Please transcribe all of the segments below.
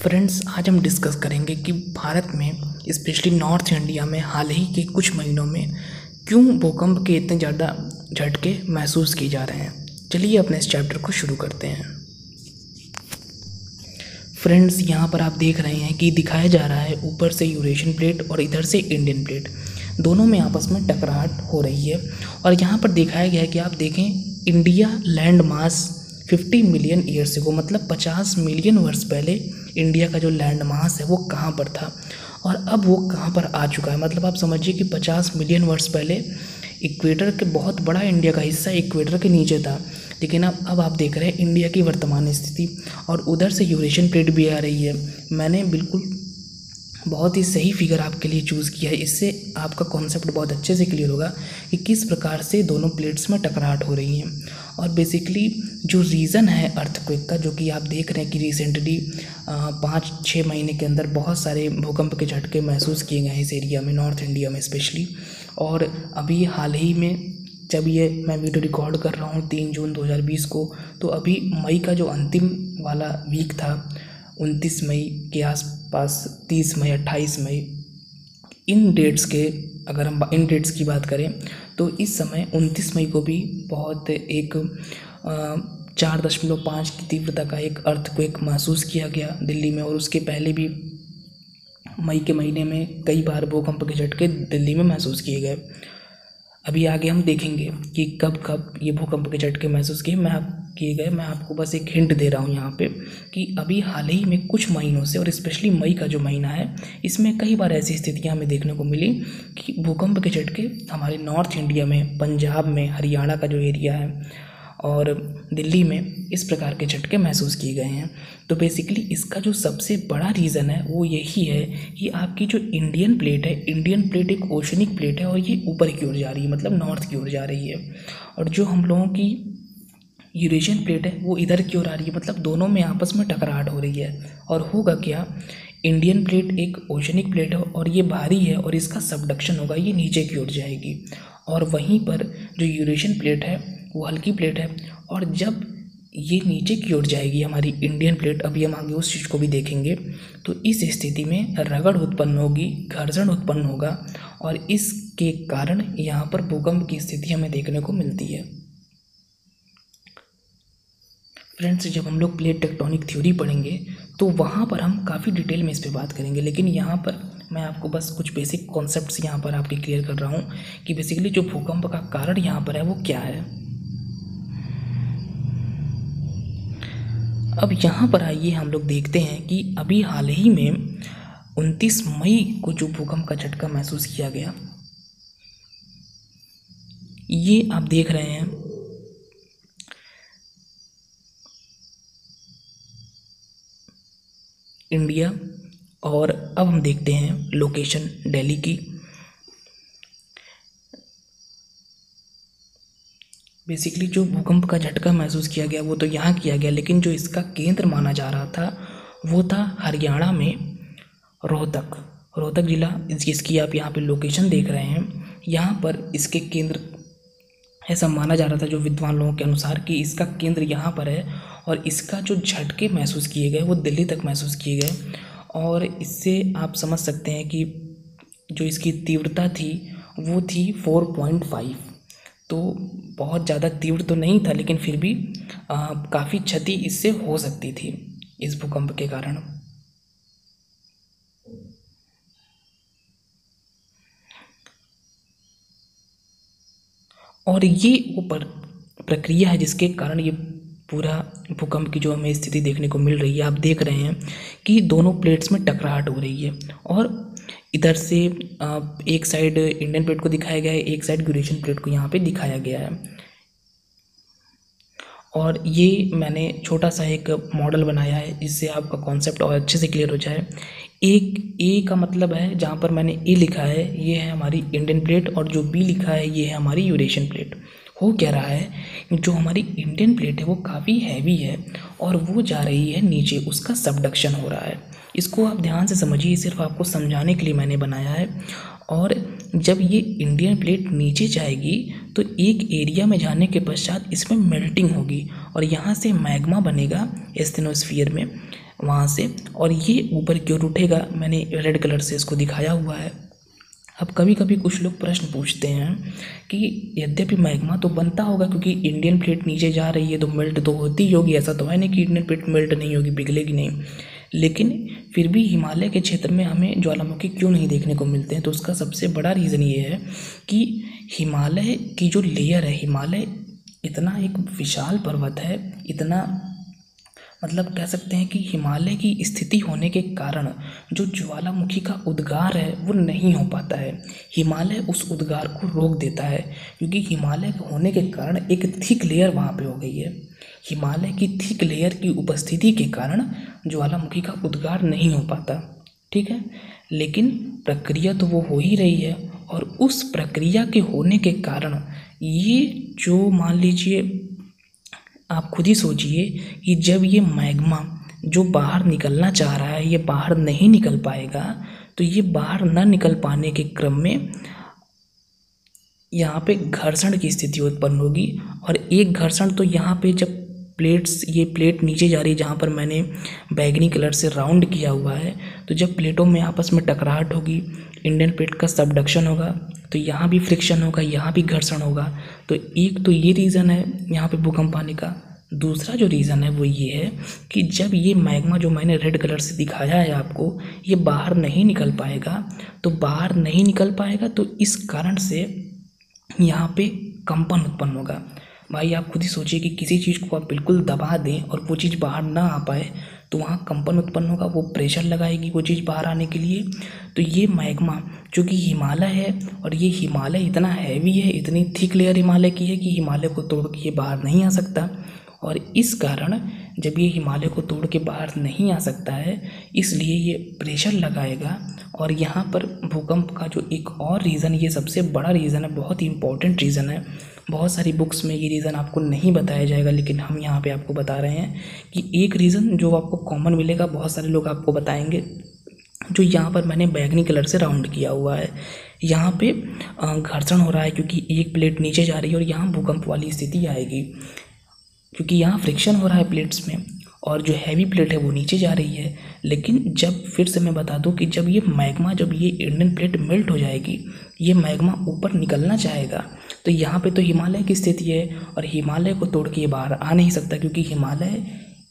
Friends, आज हम discuss करेंगे कि भारत में स्पेशली नॉर्थ इंडिया में हाल ही के कुछ महीनों में क्यों भूकंप के इतने ज़्यादा झटके महसूस किए जा रहे हैं। चलिए अपने इस चैप्टर को शुरू करते हैं। फ्रेंड्स, यहाँ पर आप देख रहे हैं कि दिखाया जा रहा है ऊपर से यूरेशियन प्लेट और इधर से इंडियन प्लेट, दोनों में आपस में टकराहट हो रही है। और यहाँ पर दिखाया गया है कि आप देखें, India land mass 50 million years को, मतलब 50 मिलियन वर्ष पहले इंडिया का जो लैंड मास है वो कहाँ पर था और अब वो कहाँ पर आ चुका है। मतलब आप समझिए कि 50 मिलियन वर्ष पहले इक्वेटर के बहुत बड़ा इंडिया का हिस्सा इक्वेटर के नीचे था, लेकिन अब आप देख रहे हैं इंडिया की वर्तमान स्थिति। और उधर से यूरेशियन प्लेट भी आ रही है। मैंने बिल्कुल बहुत ही सही फिगर आपके लिए चूज़ किया है, इससे आपका कॉन्सेप्ट बहुत अच्छे से क्लियर होगा कि किस प्रकार से दोनों प्लेट्स में टकराहट हो रही हैं। और बेसिकली जो रीज़न है अर्थक्वेक का, जो कि आप देख रहे हैं कि रिसेंटली 5-6 महीने के अंदर बहुत सारे भूकंप के झटके महसूस किए गए हैं इस एरिया में, नॉर्थ इंडिया में स्पेशली। और अभी हाल ही में जब ये मैं वीडियो रिकॉर्ड कर रहा हूँ 3 जून 2020 को, तो अभी मई का जो अंतिम वाला वीक था 29 मई के आसपास, 30 मई, 28 मई, इन डेट्स के अगर हम इन डेट्स की बात करें तो इस समय 29 मई को भी बहुत एक 4.5 की तीव्रता का एक अर्थक्वेक महसूस किया गया दिल्ली में। और उसके पहले भी मई के महीने में कई बार भूकंप के झटके दिल्ली में महसूस किए गए। अभी आगे हम देखेंगे कि कब कब ये भूकंप के झटके महसूस किए मैं आपको बस एक हिंट दे रहा हूँ यहाँ पे कि अभी हाल ही में कुछ महीनों से, और स्पेशली मई का जो महीना है, इसमें कई बार ऐसी स्थितियाँ हमें देखने को मिली कि भूकंप के झटके हमारे नॉर्थ इंडिया में, पंजाब में, हरियाणा का जो एरिया है और दिल्ली में इस प्रकार के झटके महसूस किए गए हैं। तो बेसिकली इसका जो सबसे बड़ा रीज़न है वो यही है कि आपकी जो इंडियन प्लेट है, इंडियन प्लेट एक ओशनिक प्लेट है और ये ऊपर की ओर जा रही है, मतलब नॉर्थ की ओर जा रही है। और जो हम लोगों की यूरेशियन प्लेट है वो इधर की ओर आ रही है, मतलब दोनों में आपस में टकराहट हो रही है। और होगा क्या, इंडियन प्लेट एक ओशनिक प्लेट है और ये भारी है और इसका सबडक्शन होगा, ये नीचे की ओर जाएगी। और वहीं पर जो यूरेशियन प्लेट है वो हल्की प्लेट है, और जब ये नीचे की ओर जाएगी हमारी इंडियन प्लेट, अभी हम आगे उस चीज़ को भी देखेंगे, तो इस स्थिति में रगड़ उत्पन्न होगी, घर्षण उत्पन्न होगा और इसके कारण यहाँ पर भूकंप की स्थिति हमें देखने को मिलती है। फ्रेंड्स, जब हम लोग प्लेट टेक्टोनिक थ्योरी पढ़ेंगे तो वहाँ पर हम काफ़ी डिटेल में इस पर बात करेंगे, लेकिन यहाँ पर मैं आपको बस कुछ बेसिक कॉन्सेप्ट्स यहाँ पर आपके क्लियर कर रहा हूँ कि बेसिकली जो भूकंप का कारण यहाँ पर है वो क्या है। अब यहाँ पर आइए हम लोग देखते हैं कि अभी हाल ही में 29 मई को जो भूकंप का झटका महसूस किया गया, ये आप देख रहे हैं इंडिया। और अब हम देखते हैं लोकेशन दिल्ली की। बेसिकली जो भूकंप का झटका महसूस किया गया वो तो यहाँ किया गया, लेकिन जो इसका केंद्र माना जा रहा था वो था हरियाणा में रोहतक जिला, जिसकी आप यहाँ पे लोकेशन देख रहे हैं। यहाँ पर इसके केंद्र ऐसा माना जा रहा था जो विद्वान लोगों के अनुसार कि इसका केंद्र यहाँ पर है और इसका जो झटके महसूस किए गए वो दिल्ली तक महसूस किए गए। और इससे आप समझ सकते हैं कि जो इसकी तीव्रता थी वो थी 4.5। तो बहुत ज़्यादा तीव्र तो नहीं था, लेकिन फिर भी काफ़ी क्षति इससे हो सकती थी इस भूकंप के कारण। और ये वो प्रक्रिया है जिसके कारण ये पूरा भूकंप की जो हमें स्थिति देखने को मिल रही है। आप देख रहे हैं कि दोनों प्लेट्स में टकराहट हो रही है और इधर से एक साइड इंडियन प्लेट को दिखाया गया है, एक साइड यूरेशियन प्लेट को यहाँ पे दिखाया गया है। और ये मैंने छोटा सा एक मॉडल बनाया है जिससे आपका कॉन्सेप्ट और अच्छे से क्लियर हो जाए। एक ए का मतलब है, जहाँ पर मैंने ए लिखा है ये है हमारी इंडियन प्लेट, और जो बी लिखा है ये है हमारी यूरेशियन प्लेट। हो क्या रहा है, जो हमारी इंडियन प्लेट है वो काफ़ी हैवी है और वो जा रही है नीचे, उसका सबडक्शन हो रहा है। इसको आप ध्यान से समझिए, सिर्फ आपको समझाने के लिए मैंने बनाया है। और जब ये इंडियन प्लेट नीचे जाएगी तो एक एरिया में जाने के पश्चात इसमें मेल्टिंग होगी और यहाँ से मैग्मा बनेगा एस्थेनोस्फीयर में। वहाँ से, और ये ऊपर की ओर उठेगा। मैंने रेड कलर से इसको दिखाया हुआ है। अब कभी कभी कुछ लोग प्रश्न पूछते हैं कि यद्यपि मैग्मा तो बनता होगा, क्योंकि इंडियन प्लेट नीचे जा रही है तो मेल्ट तो होती ही होगी, ऐसा तो है नहीं कि इंडियन प्लेट मेल्ट नहीं होगी, पिघलेगी नहीं, लेकिन फिर भी हिमालय के क्षेत्र में हमें ज्वालामुखी क्यों नहीं देखने को मिलते हैं? तो उसका सबसे बड़ा रीज़न ये है कि हिमालय की जो लेयर है, हिमालय इतना एक विशाल पर्वत है, इतना मतलब कह सकते हैं कि हिमालय की स्थिति होने के कारण जो ज्वालामुखी का उद्गार है वो नहीं हो पाता है। हिमालय उस उद्गार को रोक देता है, क्योंकि हिमालय होने के कारण एक थिक लेयर वहाँ पे हो गई है। हिमालय की थिक लेयर की उपस्थिति के कारण ज्वालामुखी का उद्गार नहीं हो पाता, ठीक है। लेकिन प्रक्रिया तो वो हो ही रही है, और उस प्रक्रिया के होने के कारण ये जो मान लीजिए, आप खुद ही सोचिए कि जब ये मैग्मा जो बाहर निकलना चाह रहा है ये बाहर नहीं निकल पाएगा, तो ये बाहर न निकल पाने के क्रम में यहाँ पे घर्षण की स्थिति उत्पन्न होगी। और एक घर्षण तो यहाँ पे जब ये प्लेट नीचे जा रही है, जहाँ पर मैंने बैगनी कलर से राउंड किया हुआ है, तो जब प्लेटों में आपस में टकराहट होगी, इंडियन प्लेट का सबडक्शन होगा, तो यहाँ भी फ्रिक्शन होगा, यहाँ भी घर्षण होगा। तो एक तो ये रीज़न है यहाँ पे भूकंप आने का। दूसरा जो रीज़न है वो ये है कि जब ये मैग्मा जो मैंने रेड कलर से दिखाया है आपको, ये बाहर नहीं निकल पाएगा, तो इस कारण से यहाँ पे कंपन उत्पन्न होगा। भाई आप खुद ही सोचिए कि किसी चीज़ को आप बिल्कुल दबा दें और वो चीज़ बाहर ना आ पाए, तो वहाँ कंपन उत्पन्न होगा, वो प्रेशर लगाएगी वो चीज़ बाहर आने के लिए। तो ये मैग्मा जो कि हिमालय है, और ये हिमालय इतना हैवी है, इतनी थिक लेयर हिमालय की है कि हिमालय को तोड़ के ये बाहर नहीं आ सकता। और इस कारण जब ये हिमालय को तोड़ के बाहर नहीं आ सकता है, इसलिए ये प्रेशर लगाएगा। और यहाँ पर भूकंप का जो एक और रीज़न, ये सबसे बड़ा रीज़न है, बहुत ही इंपॉर्टेंट रीज़न है, बहुत सारी बुक्स में ये रीज़न आपको नहीं बताया जाएगा, लेकिन हम यहाँ पे आपको बता रहे हैं कि एक रीज़न जो आपको कॉमन मिलेगा, बहुत सारे लोग आपको बताएंगे, जो यहाँ पर मैंने बैगनी कलर से राउंड किया हुआ है। यहाँ पे घर्षण हो रहा है क्योंकि एक प्लेट नीचे जा रही है और यहाँ भूकंप वाली स्थिति आएगी, क्योंकि यहाँ फ्रिक्शन हो रहा है प्लेट्स में, और जो हैवी प्लेट है वो नीचे जा रही है। लेकिन जब फिर से मैं बता दूं कि जब ये इंडियन प्लेट मेल्ट हो जाएगी, ये मैग्मा ऊपर निकलना चाहेगा, तो यहाँ पे तो हिमालय की स्थिति है, और हिमालय को तोड़ के ये बाहर आ नहीं सकता, क्योंकि हिमालय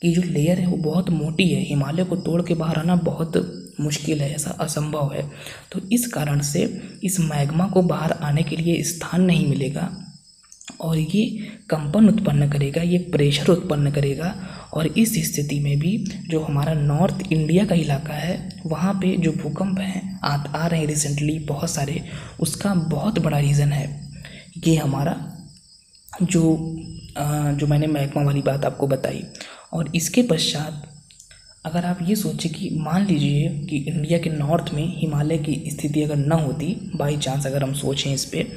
की जो लेयर है वो बहुत मोटी है, हिमालय को तोड़ के बाहर आना बहुत मुश्किल है, ऐसा असंभव है। तो इस कारण से इस मैग्मा को बाहर आने के लिए स्थान नहीं मिलेगा, और ये कंपन उत्पन्न करेगा, ये प्रेशर उत्पन्न करेगा। और इस स्थिति में भी जो हमारा नॉर्थ इंडिया का इलाका है, वहाँ पे जो भूकंप हैं आ रहे हैं रिसेंटली बहुत सारे, उसका बहुत बड़ा रीज़न है ये हमारा जो मैंने मैग्मा वाली बात आपको बताई। और इसके पश्चात अगर आप ये सोचें कि मान लीजिए कि इंडिया के नॉर्थ में हिमालय की स्थिति अगर ना होती, बाई चांस अगर हम सोचें इस पर,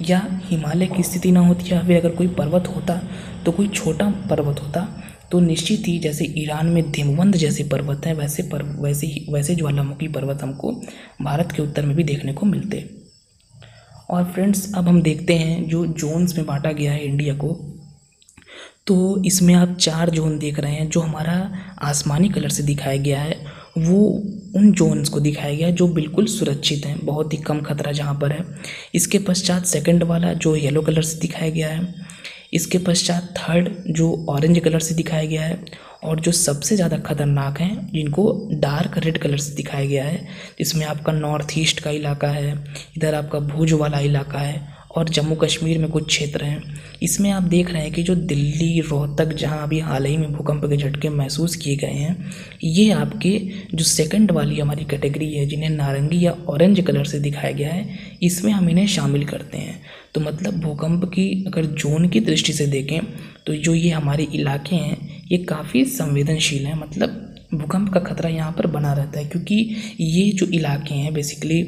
या हिमालय की स्थिति ना होती, या फिर अगर कोई पर्वत होता तो कोई छोटा पर्वत होता, तो निश्चित ही जैसे ईरान में दिमवंद जैसे पर्वत हैं, वैसे ज्वालामुखी पर्वत हमको भारत के उत्तर में भी देखने को मिलते। और फ्रेंड्स, अब हम देखते हैं जो जोन्स में बांटा गया है इंडिया को, तो इसमें आप 4 जोन देख रहे हैं। जो हमारा आसमानी कलर से दिखाया गया है वो उन जोन्स को दिखाया गया है जो बिल्कुल सुरक्षित हैं, बहुत ही कम खतरा जहाँ पर है। इसके पश्चात सेकंड वाला जो येलो कलर से दिखाया गया है, इसके पश्चात थर्ड जो ऑरेंज कलर से दिखाया गया है, और जो सबसे ज़्यादा खतरनाक हैं जिनको डार्क रेड कलर से दिखाया गया है, जिसमें आपका नॉर्थ ईस्ट का इलाका है, इधर आपका भुज वाला इलाका है, और जम्मू कश्मीर में कुछ क्षेत्र हैं। इसमें आप देख रहे हैं कि जो दिल्ली, रोहतक, जहां अभी हाल ही में भूकंप के झटके महसूस किए गए हैं, ये आपके जो सेकंड वाली हमारी कैटेगरी है, जिन्हें नारंगी या ऑरेंज कलर से दिखाया गया है, इसमें हम इन्हें शामिल करते हैं। तो मतलब भूकंप की अगर जोन की दृष्टि से देखें तो जो ये हमारे इलाके हैं ये काफ़ी संवेदनशील हैं, मतलब भूकंप का खतरा यहाँ पर बना रहता है, क्योंकि ये जो इलाके हैं बेसिकली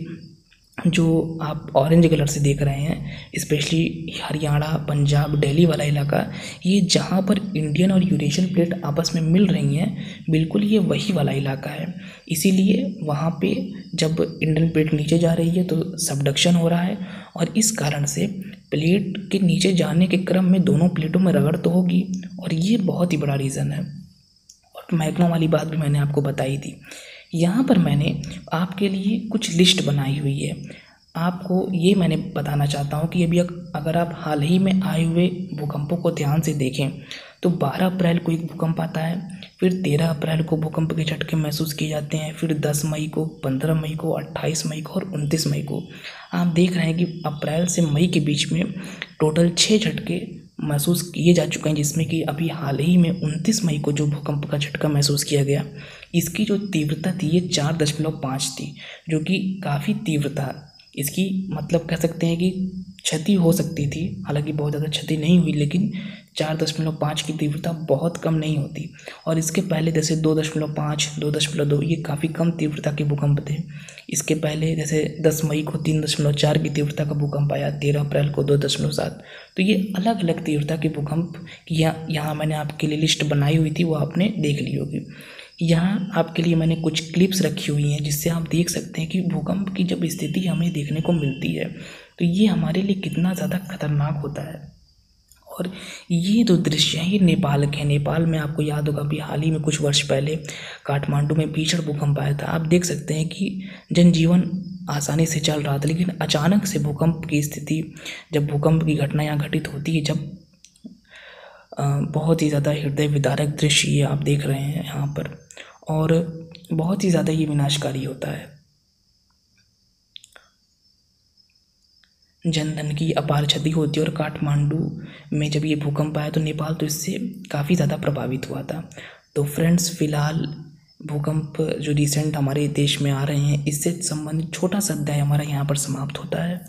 जो आप ऑरेंज कलर से देख रहे हैं, स्पेशली हरियाणा, पंजाब, दिल्ली वाला इलाका, ये जहाँ पर इंडियन और यूरेशियन प्लेट आपस में मिल रही हैं, बिल्कुल ये वही वाला इलाका है। इसीलिए वहाँ पे जब इंडियन प्लेट नीचे जा रही है तो सबडक्शन हो रहा है, और इस कारण से प्लेट के नीचे जाने के क्रम में दोनों प्लेटों में रगड़ तो होगी, और ये बहुत ही बड़ा रीज़न है। और मैग्नो वाली बात भी मैंने आपको बताई थी। यहाँ पर मैंने आपके लिए कुछ लिस्ट बनाई हुई है। आपको ये मैंने बताना चाहता हूँ कि अभी अगर आप हाल ही में आए हुए भूकंपों को ध्यान से देखें तो 12 अप्रैल को एक भूकंप आता है, फिर 13 अप्रैल को भूकंप के झटके महसूस किए जाते हैं, फिर 10 मई को, 15 मई को, 28 मई को और 29 मई को। आप देख रहे हैं कि अप्रैल से मई के बीच में टोटल 6 झटके महसूस किए जा चुके हैं, जिसमें कि अभी हाल ही में 29 मई को जो भूकंप का झटका महसूस किया गया, इसकी जो तीव्रता थी ये 4.5 थी, जो कि काफ़ी तीव्र था। इसकी मतलब कह सकते हैं कि क्षति हो सकती थी, हालांकि बहुत ज़्यादा क्षति नहीं हुई, लेकिन 4.5 की तीव्रता बहुत कम नहीं होती। और इसके पहले जैसे 2.5, 2.2 ये काफ़ी कम तीव्रता के भूकंप थे। इसके पहले जैसे 10 मई को 3.4 की तीव्रता का भूकंप आया, 13 अप्रैल को 2.7। तो ये अलग अलग तीव्रता के भूकंप की यहाँ मैंने आपके लिए लिस्ट बनाई हुई थी, वो आपने देख ली होगी। यहाँ आपके लिए मैंने कुछ क्लिप्स रखी हुई हैं जिससे आप देख सकते हैं कि भूकंप की जब स्थिति हमें देखने को मिलती है तो ये हमारे लिए कितना ज़्यादा खतरनाक होता है। और ये जो दृश्य है ये नेपाल के हैं। नेपाल में आपको याद होगा अभी हाल ही में कुछ वर्ष पहले काठमांडू में भीषण भूकंप आया था। आप देख सकते हैं कि जनजीवन आसानी से चल रहा था, लेकिन अचानक से भूकंप की स्थिति, जब भूकंप की घटना यहाँ घटित होती है, जब बहुत ही ज़्यादा हृदय विदारक दृश्य ये आप देख रहे हैं यहाँ पर, और बहुत ही ज़्यादा ये विनाशकारी होता है। जनधन की अपार क्षति होती है। और काठमांडू में जब ये भूकंप आया तो नेपाल तो इससे काफ़ी ज़्यादा प्रभावित हुआ था। तो फ्रेंड्स, फ़िलहाल भूकंप जो रिसेंट हमारे देश में आ रहे हैं, इससे संबंधित छोटा सा अध्याय हमारा यहाँ पर समाप्त होता है।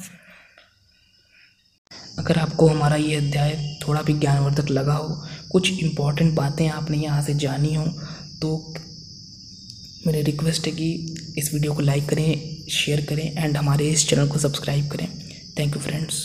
अगर आपको हमारा ये अध्याय थोड़ा भी ज्ञानवर्धक लगा हो, कुछ इम्पॉर्टेंट बातें आपने यहाँ से जानी हो, तो मेरी रिक्वेस्ट है कि इस वीडियो को लाइक करें, शेयर करें एंड हमारे इस चैनल को सब्सक्राइब करें। Thank you friends.